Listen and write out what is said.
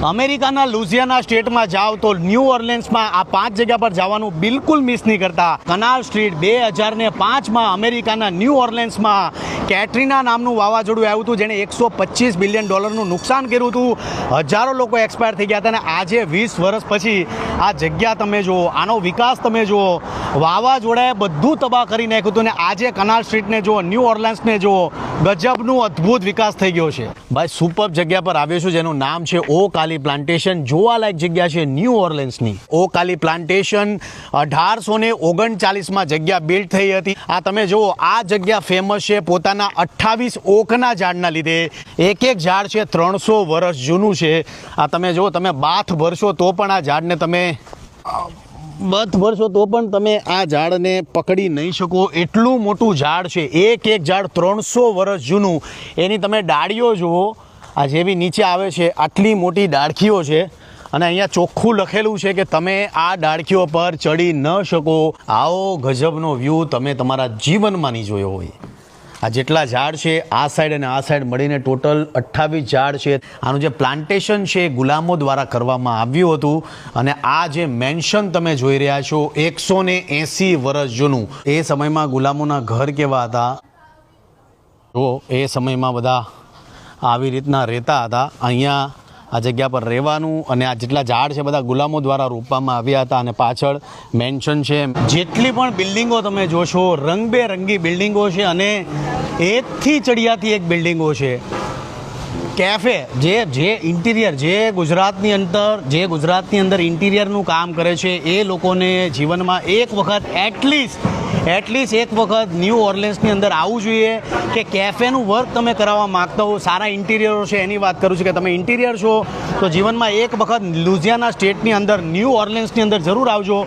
અમેરિકાના લુઝિયાના સ્ટેટમાં જાઓ તો ન્યૂ ઓર્લેન્સમાં આ 5 જગ્યા પર જવાનું બિલકુલ મિસ નહીં કરતા. કનાલ સ્ટ્રીટ 2005માં અમેરિકાના ન્યૂ ઓર્લેન્સમાં કેટરીના નામનું વાવાઝોડું આવ્યું હતું, જેણે $125 બિલિયન નુકસાન કર્યું હતું. હજારો લોકો એક્સપાયર થઈ ગયા હતા. અને આજે 20 વર્ષ પછી આ જગ્યા તમે જુઓ, આનો વિકાસ તમે જુઓ, વાવાઝોડાએ બધું તબાહ કરી નાખ્યું હતું. અને આજે કનાલ સ્ટ્રીટને જુઓ, ન્યૂ ઓર્લેન્સને જુઓ, ગજબનું અદ્ભુત વિકાસ થઈ ગયો છે. ભાઈ સુપર જગ્યા પર આવ્યો છું જેનું નામ છે ઓક આલી પ્લાન્ટેશન. જોવાલાયક જગ્યા છે ન્યૂ ઓર્લેન્સની. ઓક આલી પ્લાન્ટેશન 1839માં જગ્યા બિલ્ડ થઈ હતી. આ તમે જુઓ, આ જગ્યા ફેમસ છે પોતાના 28 ઓકના ઝાડના લીધે. એક ઝાડ છે 300 વર્ષ જૂનું છે. આ તમે જુઓ, તમે બાથ ભરશો તો પણ આ ઝાડને તમે આ ઝાડને પકડી નહીં શકો, એટલું મોટું ઝાડ છે. એક ઝાડ 300 વર્ષ જૂનું. એની તમે ડાળીઓ જુઓ, આ જેવી નીચે આવે છે આટલી મોટી ડાળખીઓ છે. અને અહીંયા ચોખ્ખું લખેલું છે કે તમે આ ડાળખીઓ પર ચડી ન શકો. આવો ગજબનો વ્યૂ તમે તમારા જીવનમાં નહીં જોયો હોય. આ જેટલા ઝાડ છે આ સાઈડ અને આ સાઈડ મળીને ટોટલ 28 ઝાડ છે. આનું જે પ્લાન્ટેશન છે એ ગુલામો દ્વારા કરવામાં આવ્યું હતું. અને આ જે મેન્શન તમે જોઈ રહ્યા છો 180 વર્ષ જૂનું. એ સમયમાં ગુલામોના ઘર કેવા હતા જો, એ સમયમાં બધા આવી રીતના રહેતા હતા. અહીંયા આ જગ્યા પર રહેવાનું. અને આ જેટલા ઝાડ છે બધા ગુલામો દ્વારા રોપવામાં આવ્યા હતા. અને પાછળ મેન્શન છે. જેટલી પણ બિલ્ડિંગો તમે જોશો રંગબેરંગી બિલ્ડિંગો છે. અને એકથી ચડિયાતી એક બિલ્ડિંગો છે. કેફે જે ઇન્ટિરિયર જે ગુજરાતની અંદર ઇન્ટિરિયરનું કામ કરે છે એ લોકોને જીવનમાં એક વખત એટલીસ્ટ એક વખત ન્યૂ ઓર્લેન્સની અંદર આવવું જોઈએ કે કેફેનું વર્ક તમે કરાવવા માગતા હો. સારા ઇન્ટિરિયરો છે એની વાત કરું છું કે તમે ઇન્ટિરિયર છો તો જીવનમાં એક વખત લુઝિયાના સ્ટેટની અંદર ન્યૂ ઓર્લેન્સની અંદર જરૂર આવજો.